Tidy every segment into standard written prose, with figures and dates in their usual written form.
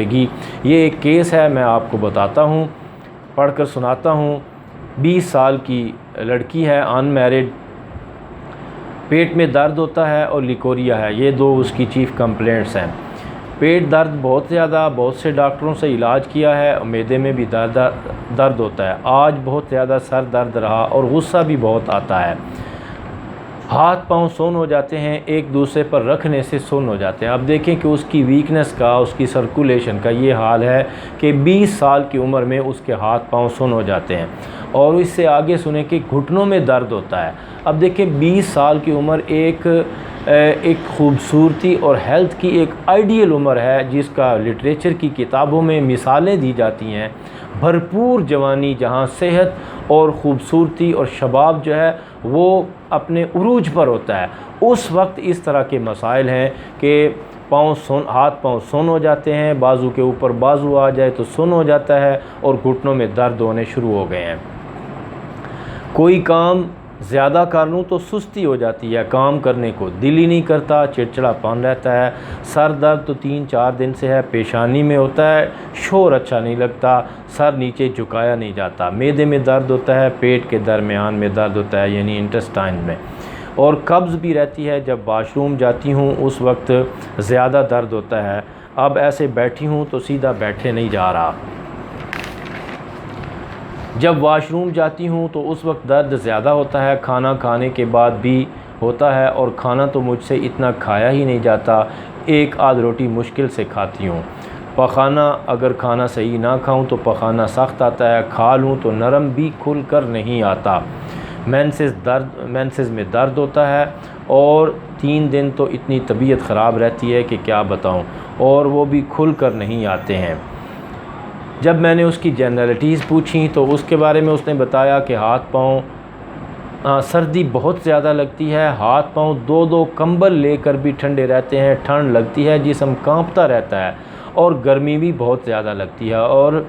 ये एक केस है, मैं आपको बताता हूँ, पढ़कर सुनाता हूँ। 20 साल की लड़की है, अनमैरिड, पेट में दर्द होता है और लिकोरिया है, ये दो उसकी चीफ़ कंप्लेंट्स हैं। पेट दर्द बहुत ज़्यादा, बहुत से डॉक्टरों से इलाज किया है, मैदे में भी दर्द होता है। आज बहुत ज़्यादा सर दर्द रहा और गुस्सा भी बहुत आता है। हाथ पांव सुन्न हो जाते हैं, एक दूसरे पर रखने से सुन्न हो जाते हैं। अब देखें कि उसकी वीकनेस का, उसकी सर्कुलेशन का ये हाल है कि 20 साल की उम्र में उसके हाथ पांव सुन्न हो जाते हैं। और इससे आगे सुने कि घुटनों में दर्द होता है। अब देखें 20 साल की उम्र एक खूबसूरती और हेल्थ की एक आइडियल उम्र है, जिसका लिटरेचर की किताबों में मिसालें दी जाती हैं। भरपूर जवानी, जहाँ सेहत और ख़ूबसूरती और शबाब जो है वो अपने उरूज पर होता है, उस वक्त इस तरह के मसाइल हैं कि हाथ पांव सुन्न हो जाते हैं, बाजू के ऊपर बाजू आ जाए तो सुन्न हो जाता है और घुटनों में दर्द होने शुरू हो गए हैं। कोई काम ज़्यादा कर लूँ तो सुस्ती हो जाती है, काम करने को दिल ही नहीं करता, चिड़चिड़ापन रहता है। सर दर्द तो 3-4 दिन से है, पेशानी में होता है, शोर अच्छा नहीं लगता, सर नीचे झुकाया नहीं जाता। मैदे में दर्द होता है, पेट के दरमियान में दर्द होता है, यानी इंटेस्टाइन में। और कब्ज़ भी रहती है, जब वाशरूम जाती हूँ उस वक्त ज़्यादा दर्द होता है। अब ऐसे बैठी हूँ तो सीधा बैठे नहीं जा रहा। जब वाशरूम जाती हूँ तो उस वक्त दर्द ज़्यादा होता है, खाना खाने के बाद भी होता है, और खाना तो मुझसे इतना खाया ही नहीं जाता, एक आध रोटी मुश्किल से खाती हूँ। पखाना, अगर खाना सही ना खाऊं तो पखाना सख्त आता है, खा लूँ तो नरम भी खुल कर नहीं आता। मेंसेस में दर्द होता है और 3 दिन तो इतनी तबीयत ख़राब रहती है कि क्या बताऊँ, और वो भी खुल कर नहीं आते हैं। जब मैंने उसकी जनरलिटीज़ पूछी तो उसके बारे में उसने बताया कि हाथ पाँव सर्दी बहुत ज़्यादा लगती है, हाथ पाँव 2-2 कंबल लेकर भी ठंडे रहते हैं, ठंड लगती है, जिस्म कांपता रहता है, और गर्मी भी बहुत ज़्यादा लगती है, और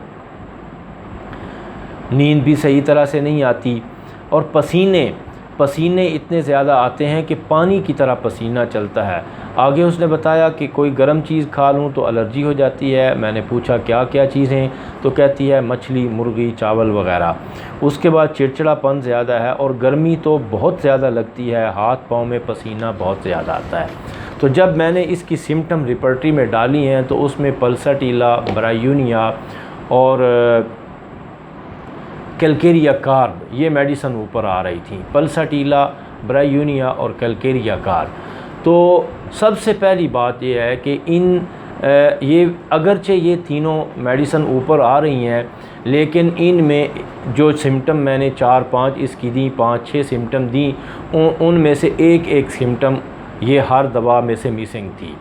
नींद भी सही तरह से नहीं आती, और पसीने इतने ज़्यादा आते हैं कि पानी की तरह पसीना चलता है। आगे उसने बताया कि कोई गर्म चीज़ खा लूँ तो एलर्जी हो जाती है। मैंने पूछा क्या क्या चीज़ें, तो कहती है मछली, मुर्गी, चावल वगैरह। उसके बाद चिड़चिड़ापन ज़्यादा है और गर्मी तो बहुत ज़्यादा लगती है, हाथ पाँव में पसीना बहुत ज़्यादा आता है। तो जब मैंने इसकी सिम्टम रिपर्टरी में डाली हैं तो उसमें पल्साटीला, ब्रायूनिया और कैलकेरिया कार्ब, ये मेडिसन ऊपर आ रही थी। पल्साटीला, ब्रायूनिया और कैलकेरिया कार्ब। तो सबसे पहली बात यह है कि ये अगरचे ये तीनों मेडिसन ऊपर आ रही हैं, लेकिन इनमें जो सिम्टम मैंने 4-5 इसकी दी, 5-6 सिम्टम दी, उनमें से एक सिम्टम ये हर दवा में से मिसिंग थी।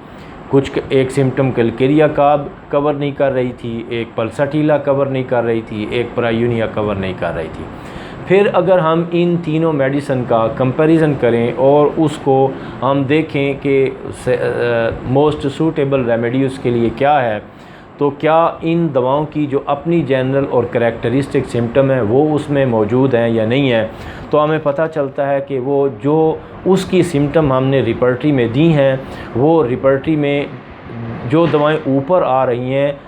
एक सिम्टम कैलकेरिया कार्ब कवर नहीं कर रही थी, एक पल्साटीला कवर नहीं कर रही थी, एक ब्रायूनिया कवर नहीं कर रही थी। फिर अगर हम इन तीनों मेडिसन का कंपैरिजन करें और उसको हम देखें कि मोस्ट सूटेबल रेमेडी उसके लिए क्या है, तो क्या इन दवाओं की जो अपनी जनरल और करैक्टरिस्टिक सिम्टम है वो उसमें मौजूद हैं या नहीं है, तो हमें पता चलता है कि वो जो उसकी सिम्टम हमने रिपर्टरी में दी हैं, वो रिपर्टरी में जो दवाएं ऊपर आ रही हैं,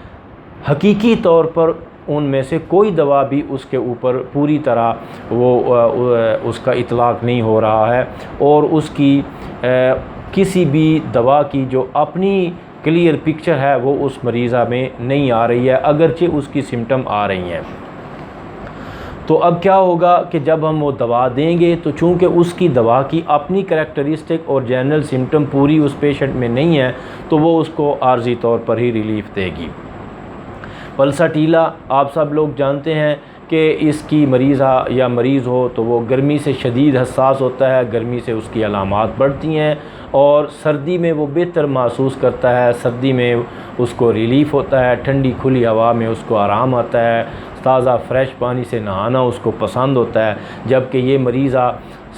हकीकी तौर पर उनमें से कोई दवा भी उसके ऊपर पूरी तरह उसका इतलाक़ नहीं हो रहा है, और उसकी किसी भी दवा की जो अपनी क्लियर पिक्चर है वो उस मरीज़ा में नहीं आ रही है, अगरचे उसकी सिम्टम आ रही हैं। तो अब क्या होगा कि जब हम वो दवा देंगे तो चूँकि उसकी दवा की अपनी करैक्टरिस्टिक और जनरल सिम्टम पूरी उस पेशेंट में नहीं है, तो वो उसको आर्जी तौर पर ही रिलीफ़ देगी। पल्साटीला आप सब लोग जानते हैं कि इसकी मरीज़ हो तो वो गर्मी से शदीद हसास होता है, गर्मी से उसकी अलामात बढ़ती हैं, और सर्दी में वो बेहतर महसूस करता है, सर्दी में उसको रिलीफ़ होता है, ठंडी खुली हवा में उसको आराम आता है, ताज़ा फ्रेश पानी से नहाना उसको पसंद होता है। जबकि ये मरीज़ा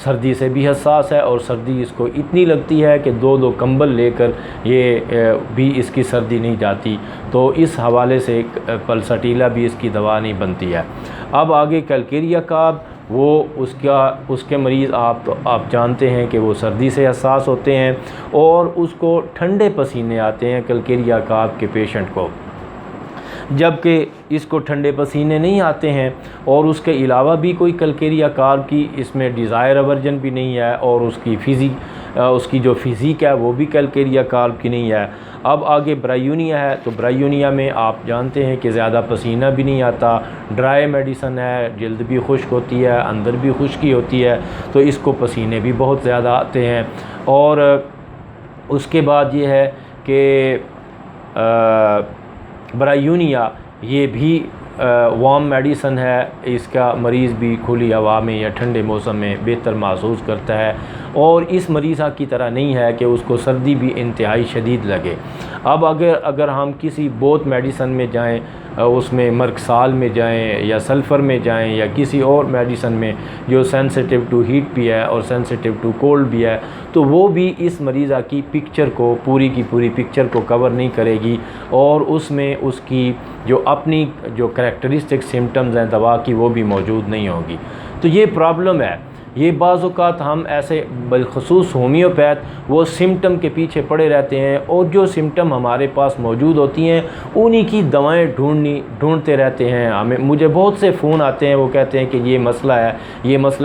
सर्दी से भी हसास है और सर्दी इसको इतनी लगती है कि 2-2 कंबल लेकर ये भी इसकी सर्दी नहीं जाती। तो इस हवाले से पल्साटीला भी इसकी दवा नहीं बनती है। अब आगे कैलकेरिया कार्ब, वो उसके मरीज़ आप जानते हैं कि वो सर्दी से हसास होते हैं और उसको ठंडे पसीने आते हैं कैलकेरिया कार्ब के पेशेंट को। जबकि इसको ठंडे पसीने नहीं आते हैं, और उसके अलावा भी कोई कैल्केरिया कार्ब की इसमें डिज़ायर एवर्जन भी नहीं है, और उसकी जो फिज़िक है वो भी कैल्केरिया कार्ब की नहीं है। अब आगे ब्रायूनिया है, तो ब्रायूनिया में आप जानते हैं कि ज़्यादा पसीना भी नहीं आता, ड्राई मेडिसन है, जल्द भी खुश्क होती है, अंदर भी खुश्की होती है, तो इसको पसीने भी बहुत ज़्यादा आते हैं। और उसके बाद ये है कि ब्रायूनिया ये भी वार्म मेडिसन है, इसका मरीज़ भी खुली हवा में या ठंडे मौसम में बेहतर महसूस करता है, और इस मरीज़ा की तरह नहीं है कि उसको सर्दी भी इंतहाई शदीद लगे। अब अगर हम किसी बहुत मेडिसन में जाएं, उसमें मर्कसाल में जाएं या सल्फ़र में जाएं या किसी और मेडिसन में जो सेंसिटिव टू हीट भी है और सेंसिटिव टू कोल्ड भी है, तो वो भी इस मरीज़ा की पिक्चर को, पूरी की पूरी पिक्चर को कवर नहीं करेगी, और उसमें उसकी जो अपनी जो करैक्टरिस्टिक सिम्टम्स हैं दवा की वो भी मौजूद नहीं होगी। तो ये प्रॉब्लम है। ये बाज़ औक़ात हम ऐसे बिलखसूस होम्योपैथ वो सिम्टम के पीछे पड़े रहते हैं, और जो सिम्टम हमारे पास मौजूद होती हैं उन्हीं की दवाएं ढूंढते रहते हैं। मुझे बहुत से फ़ोन आते हैं, वो कहते हैं कि ये मसला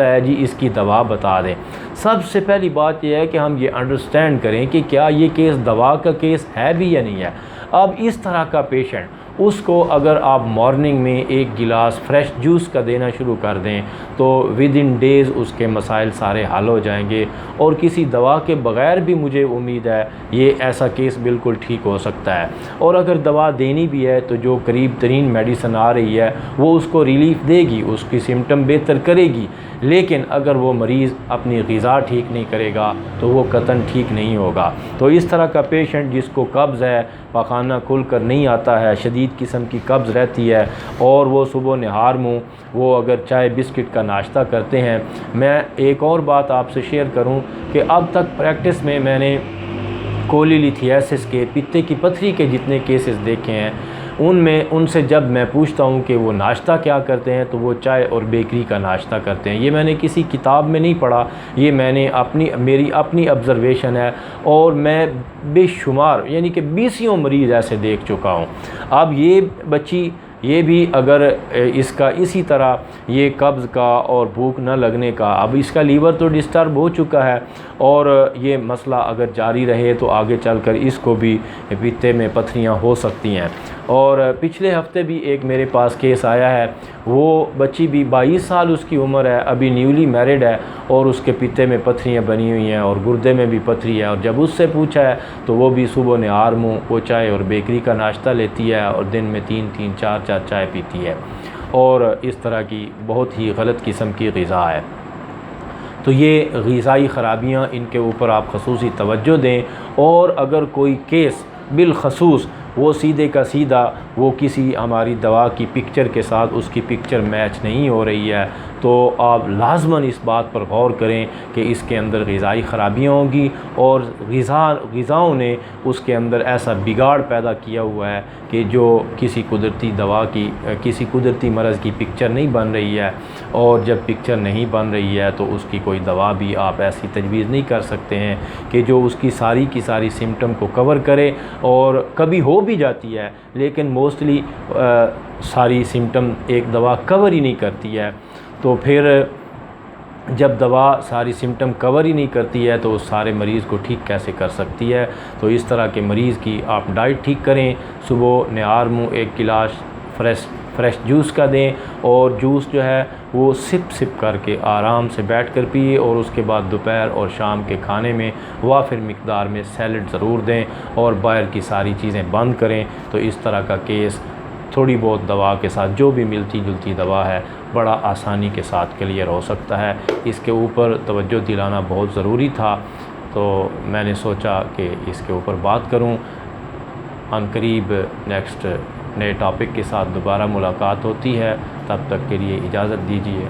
है जी, इसकी दवा बता दें। सबसे पहली बात यह है कि हम ये अंडरस्टैंड करें कि क्या ये केस दवा का केस है भी या नहीं है। अब इस तरह का पेशेंट, उसको अगर आप मॉर्निंग में एक गिलास फ्रेश जूस का देना शुरू कर दें तो विद इन डेज़ उसके मसाइल सारे हल हो जाएंगे, और किसी दवा के बग़ैर भी मुझे उम्मीद है ये ऐसा केस बिल्कुल ठीक हो सकता है। और अगर दवा देनी भी है तो जो करीब तरीन मेडिसन आ रही है वो उसको रिलीफ़ देगी, उसकी सिम्टम बेहतर करेगी, लेकिन अगर वो मरीज़ अपनी ग़िज़ा ठीक नहीं करेगा तो वो कतन ठीक नहीं होगा। तो इस तरह का पेशेंट जिसको कब्ज़ है, पखाना खुल कर नहीं आता है, शदीद किस्म की कब्ज़ रहती है, और वो सुबह निहार मुँह वो अगर चाय बिस्किट का नाश्ता करते हैं। मैं एक और बात आपसे शेयर करूं कि अब तक प्रैक्टिस में मैंने कोलीलिथियासिस के, पित्ते की पथरी के जितने केसेस देखे हैं, उनसे जब मैं पूछता हूं कि वो नाश्ता क्या करते हैं तो वो चाय और बेकरी का नाश्ता करते हैं। ये मैंने किसी किताब में नहीं पढ़ा, ये मेरी अपनी ऑब्ज़र्वेशन है, और मैं बेशुमार यानी कि 20 मरीज़ ऐसे देख चुका हूँ। अब ये बच्ची ये भी अगर इसका इसी तरह ये कब्ज़ का और भूख न लगने का, अब इसका लीवर तो डिस्टर्ब हो चुका है, और ये मसला अगर जारी रहे तो आगे चलकर इसको भी पित्ते में पथरियाँ हो सकती हैं। और पिछले हफ्ते भी एक मेरे पास केस आया है, वो बच्ची भी 22 साल उसकी उम्र है, अभी न्यूली मैरिड है, और उसके पित्ते में पथरियाँ बनी हुई हैं और गुर्दे में भी पथरी है। और जब उससे पूछा है तो वो भी सुबह निहार मुँह वो चाय और बेकरी का नाश्ता लेती है, और दिन में 3-3 4-4 चाय पीती है, और इस तरह की बहुत ही गलत किस्म की ग़िज़ा है। तो ये ग़िज़ाई ख़राबियाँ, इनके ऊपर आप ख़ुसूसी तवज्जो दें, और अगर कोई केस बिलखसूस वो सीधे का सीधा वो किसी हमारी दवा की पिक्चर के साथ उसकी पिक्चर मैच नहीं हो रही है, तो आप लाजमन इस बात पर गौर करें कि इसके अंदर ग़िज़ाई ख़राबियाँ होंगी, और ग़िज़ाओं ने उसके अंदर ऐसा बिगाड़ पैदा किया हुआ है कि जो किसी कुदरती दवा की, किसी कुदरती मरज़ की पिक्चर नहीं बन रही है। और जब पिक्चर नहीं बन रही है तो उसकी कोई दवा भी आप ऐसी तजवीज़ नहीं कर सकते हैं कि जो उसकी सारी की सारी सिम्टम को कवर करे। और कभी हो भी जाती है, लेकिन मोस्टली सारी सिम्टम एक दवा कवर ही नहीं करती है। तो फिर जब दवा सारी सिम्टम कवर ही नहीं करती है तो उस सारे मरीज़ को ठीक कैसे कर सकती है। तो इस तरह के मरीज़ की आप डाइट ठीक करें, सुबह निहार मुँह एक गिलास फ्रेश जूस का दें, और जूस जो है वो सिप करके आराम से बैठ कर पिए, और उसके बाद दोपहर और शाम के खाने में वाफिर मिक़दार में सैलड ज़रूर दें, और बाहर की सारी चीज़ें बंद करें। तो इस तरह का केस थोड़ी बहुत दवा के साथ, जो भी मिलती जुलती दवा है, बड़ा आसानी के साथ क्लियर हो सकता है। इसके ऊपर तवज्जो दिलाना बहुत ज़रूरी था, तो मैंने सोचा कि इसके ऊपर बात करूं। अनकरीब नेक्स्ट नए टॉपिक के साथ दोबारा मुलाकात होती है, तब तक के लिए इजाज़त दीजिए।